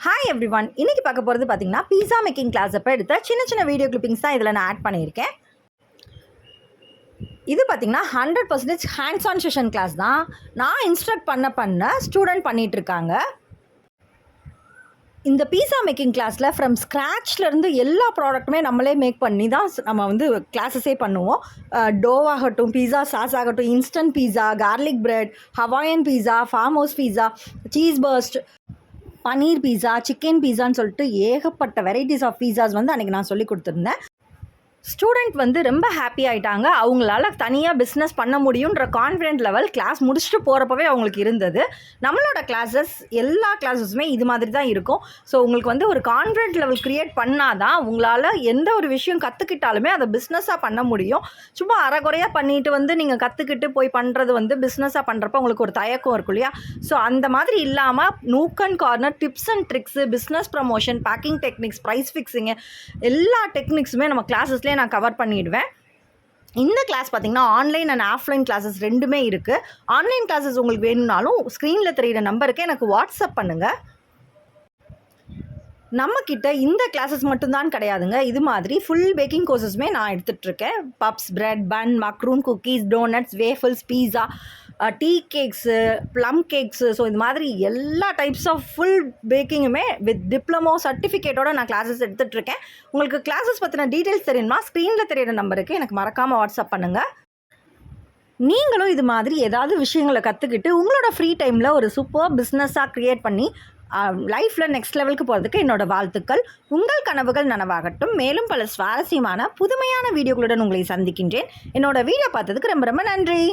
Hi every one, இன்றைக்கி பார்க்க போகிறது பார்த்திங்கன்னா பீஸா மேக்கிங் கிளாஸ் அப்போ எடுத்த சின்ன வீடியோ கிளிப்பிங்ஸ் தான் இதில் நான் ஆட் பண்ணியிருக்கேன். இது பார்த்திங்கன்னா 100% ஹேண்ட்ஸ் ஆன் செஷன் கிளாஸ் தான். நான் இன்ஸ்ட்ரக்ட் பண்ண ஸ்டூடெண்ட் பண்ணிகிட்ருக்காங்க. இந்த பீஸா மேக்கிங் கிளாஸில் ஃப்ரம் ஸ்க்ராட்ச்லேருந்து எல்லா ப்ராடக்ட்டுமே நம்மளே மேக் பண்ணி தான் நம்ம வந்து கிளாஸஸே பண்ணுவோம். டோ ஆகட்டும், பீஸா சாஸ் ஆகட்டும், இன்ஸ்டன்ட் பீஸா, கார்லிக் பிரெட், ஹவாயன் பீஸா, ஃபார்ம் ஹவுஸ் பீஸா, சீஸ் பர்ஸ்ட், பன்னீர் பீஸா, சிக்கன் பீஸான்னு சொல்லிட்டு ஏகப்பட்ட வெரைட்டிஸ் ஆஃப் பீஸாஸ் வந்து அன்றைக்கி நான் சொல்லி கொடுத்துருந்தேன். ஸ்டூடெண்ட் வந்து ரொம்ப ஹாப்பி ஆகிட்டாங்க. அவங்களால தனியாக பிஸ்னஸ் பண்ண முடியுன்ற கான்ஃபிடென்ட் லெவல் கிளாஸ் முடிச்சுட்டு போகிறப்பவே அவங்களுக்கு இருந்தது. நம்மளோட கிளாஸஸ் எல்லா கிளாஸஸுமே இது மாதிரி தான் இருக்கும். ஸோ உங்களுக்கு வந்து ஒரு கான்ஃபிடென்ட் லெவல் க்ரியேட் பண்ணால் தான் உங்களால் எந்த ஒரு விஷயம் கற்றுக்கிட்டாலுமே அதை பிஸ்னஸாக பண்ண முடியும். சும்மா அரைகுறையாக பண்ணிட்டு வந்து நீங்கள் கற்றுக்கிட்டு போய் பண்ணுறது வந்து பிஸ்னஸாக பண்ணுறப்ப உங்களுக்கு ஒரு தயக்கம் இருக்கும் இல்லையா? ஸோ அந்த மாதிரி இல்லாமல் nook and corner tips and tricks, business promotion, packing techniques, price fixing, எல்லா டெக்னிக்ஸுமே நம்ம கிளாஸஸ்லேயே நான் கவர் பண்ணிடுவேன். இந்த கிளாஸ் பார்த்திங்கன்னா ஆன்லைன் அண்ட் ஆஃப்லைன் கிளாஸஸ் ரெண்டுமே இருக்குது. ஆன்லைன் கிளாஸஸ் உங்களுக்கு வேணும்னாலும் ஸ்க்ரீனில் தெரிகிற நம்பருக்கு எனக்கு வாட்ஸ்அப் பண்ணுங்கள். நம்மக்கிட்ட இந்த கிளாஸஸ் மட்டும்தான் கிடையாதுங்க. இது மாதிரி ஃபுல் பேக்கிங் கோர்சஸுமே நான் எடுத்துகிட்ருக்கேன். Puffs, bread, bun, macaroon, cookies, donuts, waffles, pizza, tea cakes, plum cakes, so இது மாதிரி எல்லா டைப்ஸ் ஆஃப் ஃபுல் பேக்கிங்குமே வித் டிப்ளமோ சர்டிஃபிகேட்டோட நான் கிளாஸஸ் எடுத்துகிட்ருக்கேன். உங்களுக்கு கிளாஸஸ் பற்றின டீட்டெயில்ஸ் தெரியுமா? ஸ்க்ரீனில் தெரியிற நம்பருக்கு எனக்கு மறக்காமல் வாட்ஸ்அப் பண்ணுங்கள். நீங்களும் இது மாதிரி ஏதாவது விஷயங்களை கற்றுக்கிட்டு உங்களோட ஃப்ரீ டைமில் ஒரு சூப்பர் பிஸ்னஸாக க்ரியேட் பண்ணி லைஃப்பில் நெக்ஸ்ட் லெவலுக்கு போகிறதுக்கு என்னோடய வாழ்த்துக்கள். உங்கள் கனவுகள் நனவாகட்டும். மேலும் பல சுவாரஸ்யமான புதுமையான வீடியோக்களுடன் உங்களை சந்திக்கின்றேன். என்னோடய வீடியோ பார்த்ததுக்கு ரொம்ப நன்றி.